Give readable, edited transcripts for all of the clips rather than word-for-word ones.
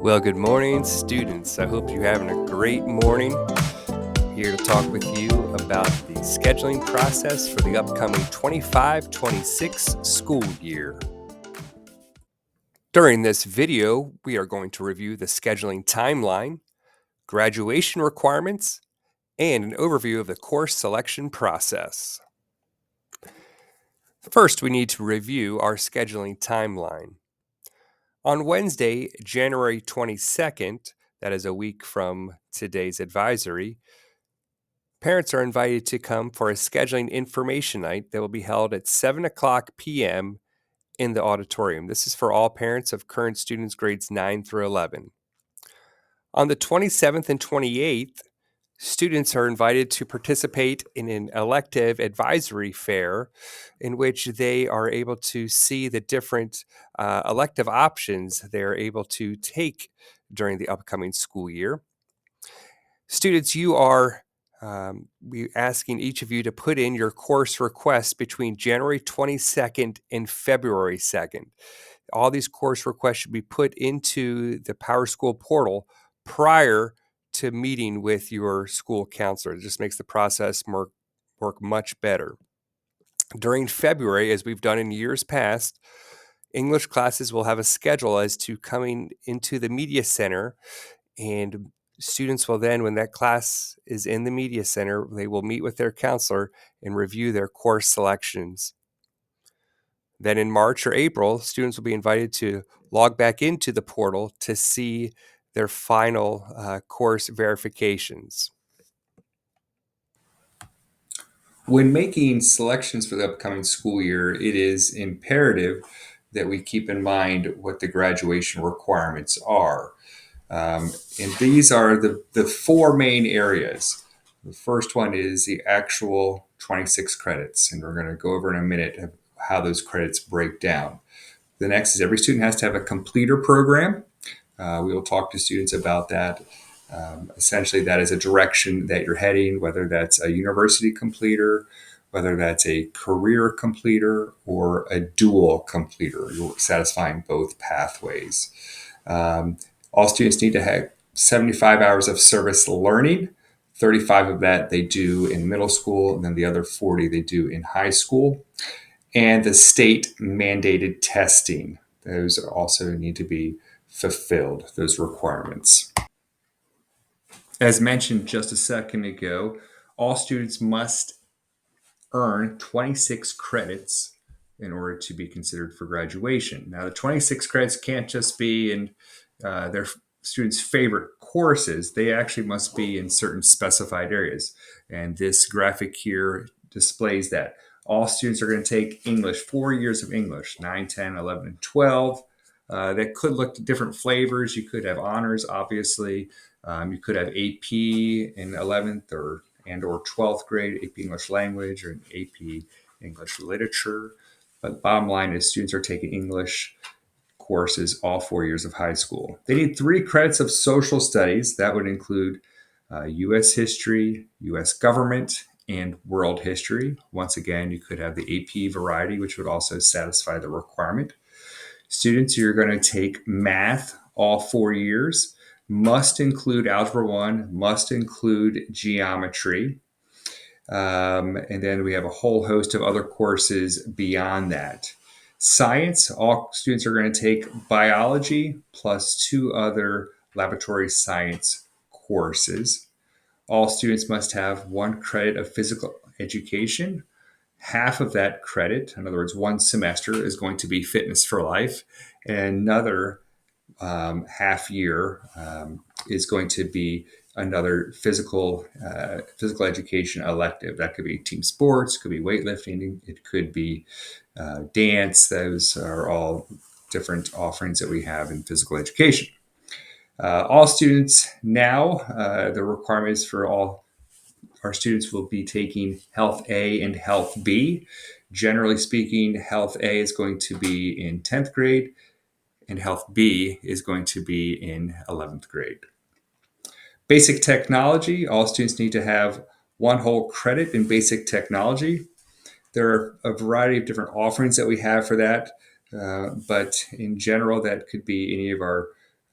Well, good morning, students. I hope you're having a great morning. Here to talk with you about the scheduling process for the upcoming 25-26 school year. During this video, we are going to review the scheduling timeline, graduation requirements, and an overview of the course selection process. First, we need to review our scheduling timeline. On Wednesday, January 22nd, that is a week from today's advisory, parents are invited to come for a scheduling information night that will be held at 7 o'clock p.m. in the auditorium. This is for all parents of current students grades 9 through 11. On the 27th and 28th, students are invited to participate in an elective advisory fair in which they are able to see the different elective options they're able to take during the upcoming school year. Students, you are we asking each of you to put in your course requests between January 22nd and February 2nd. All these course requests should be put into the PowerSchool portal prior to meeting with your school counselor. It just makes the process work much better. During February, as we've done in years past, English classes will have a schedule as to coming into the media center, and students will then, when that class is in the media center, they will meet with their counselor and review their course selections. Then in March or April, students will be invited to log back into the portal to see their final course verifications. When making selections for the upcoming school year, it is imperative that we keep in mind what the graduation requirements are. And these are the four main areas. The first one is the actual 26 credits, and we're going to go over in a minute how those credits break down. The next is every student has to have a completer program. We will talk to students about that. Essentially, that is a direction that you're heading, whether that's a university completer, whether that's a career completer, or a dual completer. You're satisfying both pathways. All students need to have 75 hours of service learning. 35 of that they do in middle school, and then the other 40 they do in high school. And the state mandated testing. Those also need to be fulfilled, those requirements. As mentioned just a second ago, all students must earn 26 credits in order to be considered for graduation. Now, the 26 credits can't just be in their students' favorite courses. They actually must be in certain specified areas. And this graphic here displays that. All students are going to take English, 4 years of English, 9, 10, 11, and 12. That could look to different flavors. You could have honors, obviously. You could have AP in 11th or 12th grade, AP English Language or an AP English Literature. But bottom line is students are taking English courses all 4 years of high school. They need 3 credits of social studies. That would include U.S. history, U.S. government, and world history. Once again, you could have the AP variety, which would also satisfy the requirement. Students, you're going to take math all 4 years, must include Algebra 1, must include geometry. And then we have a whole host of other courses beyond that. Science, all students are going to take biology plus 2 other laboratory science courses. All students must have 1 credit of physical education. Half of that credit, in other words, 1 semester, is going to be fitness for life, and another half year is going to be another physical education elective. That could be team sports, could be weightlifting, it could be dance. Those are all different offerings that we have in physical education. All students now, the requirements for all our students will be taking Health A and Health B. Generally speaking, Health A is going to be in 10th grade, and Health B is going to be in 11th grade. Basic technology, all students need to have 1 whole credit in basic technology. There are a variety of different offerings that we have for that, but in general, that could be any of our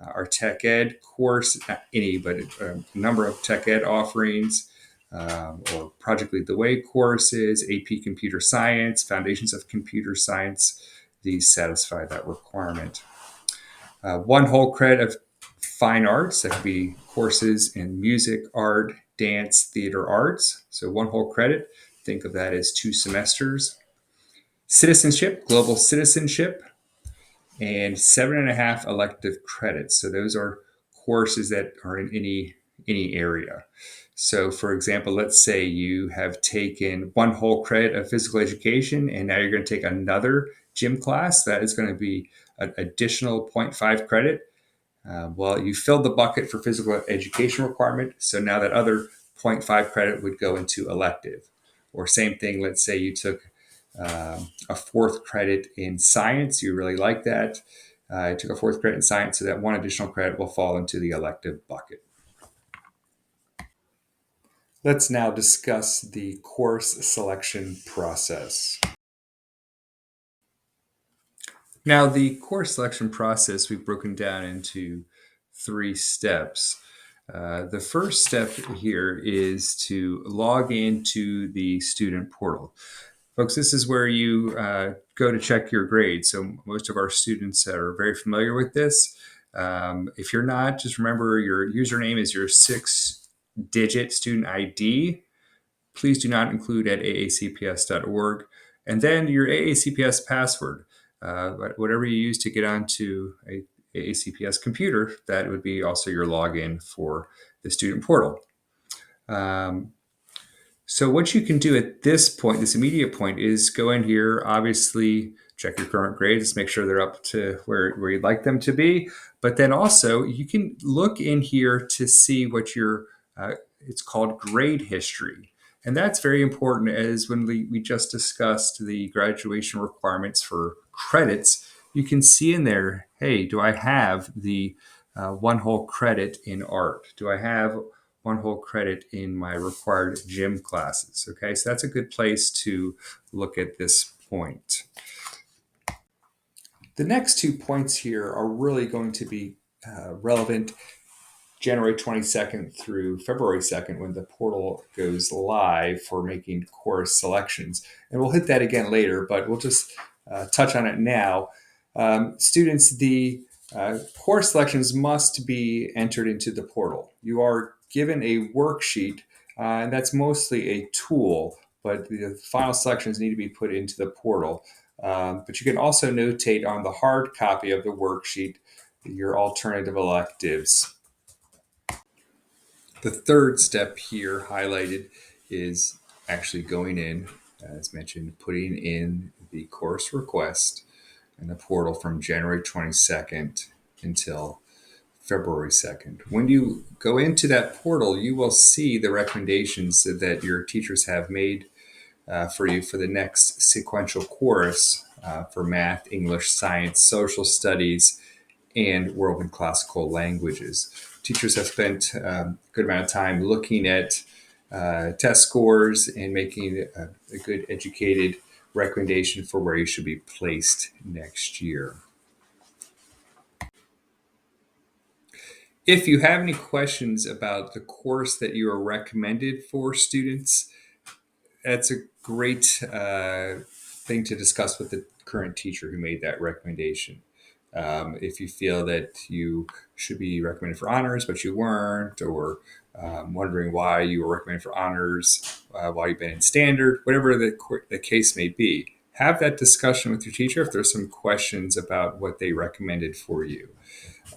our tech ed course, not any, but a number of tech ed offerings, or Project Lead the Way courses, AP Computer Science, Foundations of Computer Science. These satisfy that requirement. One whole credit of fine arts, that could be courses in music, art, dance, theater arts. So one whole credit, think of that as 2 semesters. Citizenship, global citizenship, and 7.5 elective credits. So those are courses that are in any area. So, for example, let's say you have taken one whole credit of physical education, and now you're going to take another gym class. That is going to be an additional zero point 0.5 credit. Well, you filled the bucket for physical education requirement, so now that other zero point 0.5 credit would go into elective. Or same thing, let's say you took a fourth credit in science. You really like that. I took a fourth credit in science, so that one additional credit will fall into the elective bucket. Let's now discuss the course selection process. Now, the course selection process we've broken down into 3 steps. The first step here is to log into the student portal. Folks, this is where you go to check your grades. So most of our students are very familiar with this. If you're not, just remember your username is your 6-digit student ID. Please do not include at aacps.org. And then your AACPS password. Whatever you use to get onto a AACPS computer, that would be also your login for the student portal. So what you can do at this point, this immediate point, is go in here, obviously check your current grades, make sure they're up to where you'd like them to be. But then also you can look in here to see what your, it's called grade history. And that's very important, as when we just discussed the graduation requirements for credits, you can see in there, hey, do I have the one whole credit in art? Do I have one whole credit in my required gym classes? Okay, so that's a good place to look at this point. The next 2 points here are really going to be relevant January 22nd through February 2nd, when the portal goes live for making course selections. And we'll hit that again later, but we'll just touch on it now. Students, the course selections must be entered into the portal. You are given a worksheet, and that's mostly a tool, but the final selections need to be put into the portal. But you can also notate on the hard copy of the worksheet your alternative electives. The third step here highlighted is actually going in, as mentioned, putting in the course request in the portal from January 22nd until February 2nd. When you go into that portal, you will see the recommendations that your teachers have made for you for the next sequential course for math, English, science, social studies, and world and classical languages. Teachers have spent a good amount of time looking at test scores and making a good educated recommendation for where you should be placed next year. If you have any questions about the course that you are recommended for students, that's a great thing to discuss with the current teacher who made that recommendation. If you feel that you should be recommended for honors, but you weren't, or wondering why you were recommended for honors while you've been in standard, whatever the case may be, have that discussion with your teacher if there's some questions about what they recommended for you.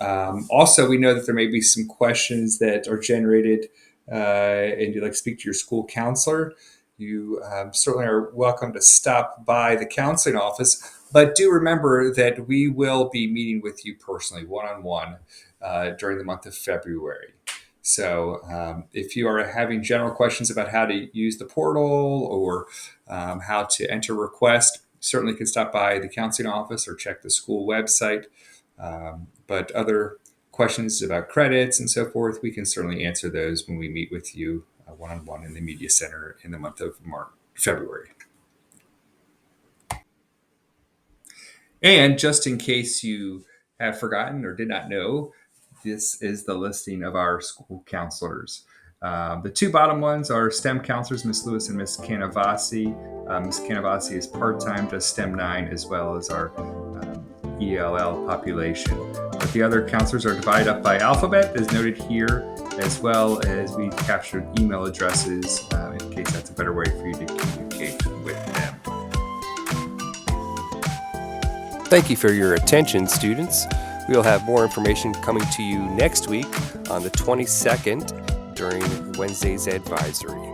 Also, we know that there may be some questions that are generated and you'd like to speak to your school counselor. You certainly are welcome to stop by the counseling office, but do remember that we will be meeting with you personally, one-on-one, during the month of February. So if you are having general questions about how to use the portal or how to enter a request, certainly can stop by the counseling office or check the school website. But other questions about credits and so forth, we can certainly answer those when we meet with you one-on-one in the media center in the month of February. And just in case you have forgotten or did not know, this is the listing of our school counselors. The two bottom ones are STEM counselors, Miss Lewis and Miss Canavasi. Miss Canavasi is part-time, does STEM 9, as well as our ELL population. But the other counselors are divided up by alphabet, as noted here, as well as we captured email addresses in case that's a better way for you to communicate with them. Thank you for your attention, students. We'll have more information coming to you next week on the 22nd during Wednesday's advisory.